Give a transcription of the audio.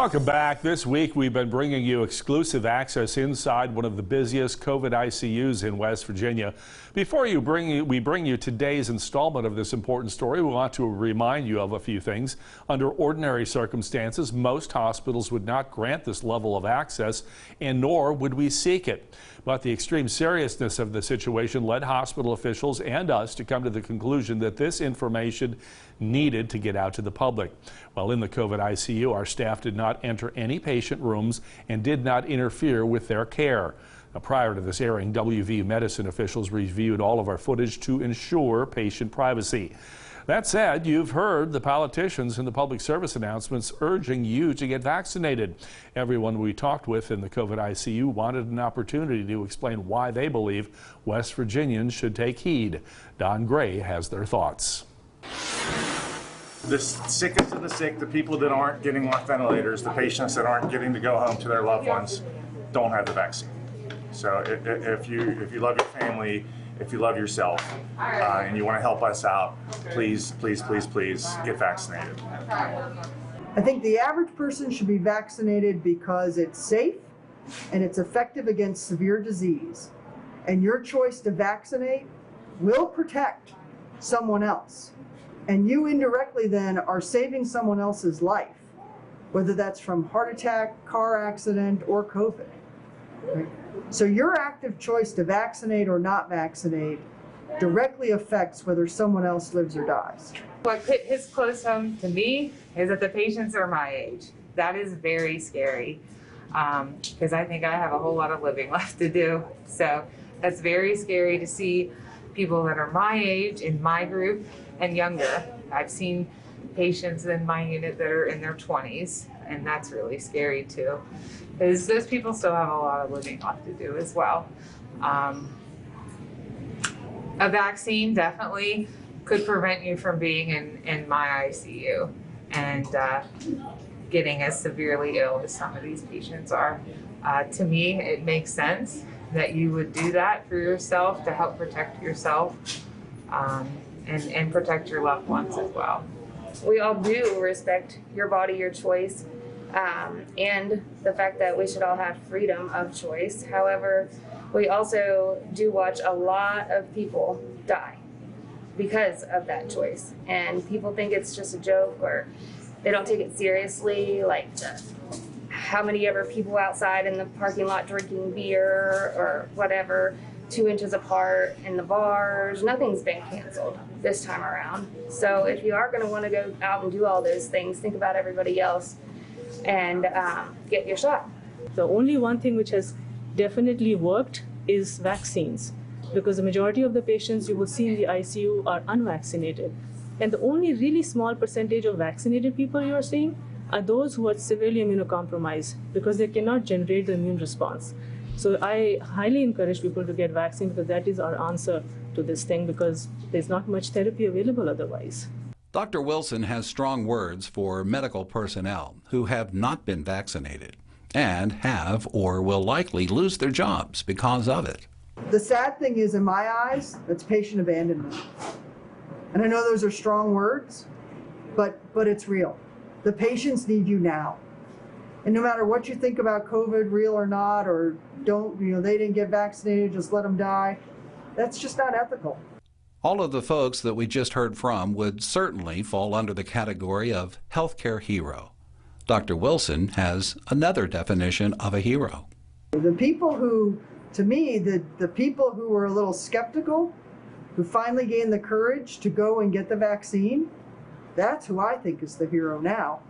Welcome back. This week we've been bringing you exclusive access inside one of the busiest COVID ICUs in West Virginia. Before we bring you today's installment of this important story, we want to remind you of a few things. Under ordinary circumstances, most hospitals would not grant this level of access, and nor would we seek it. But the extreme seriousness of the situation led hospital officials and us to come to the conclusion that this information needed to get out to the public. While in the COVID ICU, our staff did not enter any patient rooms and did not interfere with their care. Now, prior to this airing, WVU Medicine officials reviewed all of our footage to ensure patient privacy. That said, you've heard the politicians in the public service announcements urging you to get vaccinated. Everyone we talked with in the COVID ICU wanted an opportunity to explain why they believe West Virginians should take heed. Don Gray has their thoughts. The sickest of the sick, the people that aren't getting on ventilators, the patients that aren't getting to go home to their loved ones, don't have the vaccine. So if you love your family, if you love yourself, and you want to help us out, please, please, please, please get vaccinated. I think the average person should be vaccinated because it's safe and it's effective against severe disease. And your choice to vaccinate will protect someone else. And you indirectly then are saving someone else's life, whether that's from heart attack, car accident, or COVID. Right? So your active choice to vaccinate or not vaccinate directly affects whether someone else lives or dies. What hits close home to me is that the patients are my age. That is very scary because I think I have a whole lot of living left to do. So that's very scary to see people that are my age, in my group, and younger. I've seen patients in my unit that are in their 20s, and that's really scary too, because those people still have a lot of living left to do as well. A vaccine definitely could prevent you from being in my ICU and getting as severely ill as some of these patients are. To me, it makes sense that you would do that for yourself to help protect yourself and protect your loved ones as well. We all do respect your body, your choice, and the fact that we should all have freedom of choice. However, we also do watch a lot of people die because of that choice. And people think it's just a joke or they don't take it seriously, like how many ever people outside in the parking lot drinking beer or whatever, 2 inches apart in the bars. Nothing's been canceled this time around. So if you are going to want to go out and do all those things, think about everybody else and get your shot. The only one thing which has definitely worked is vaccines, because the majority of the patients you will see in the ICU are unvaccinated. And the only really small percentage of vaccinated people you are seeing are those who are severely immunocompromised because they cannot generate the immune response. So I highly encourage people to get vaccinated because that is our answer to this thing, because there's not much therapy available otherwise. Dr. Wilson has strong words for medical personnel who have not been vaccinated and have or will likely lose their jobs because of it. The sad thing is, in my eyes, that's patient abandonment. And I know those are strong words, but it's real. The patients need you now. And no matter what you think about COVID, real or not, or don't, they didn't get vaccinated, just let them die, that's just not ethical. All of the folks that we just heard from would certainly fall under the category of healthcare hero. Dr. Wilson has another definition of a hero. The people who, to me, the people who were a little skeptical, who finally gained the courage to go and get the vaccine, that's who I think is the hero now.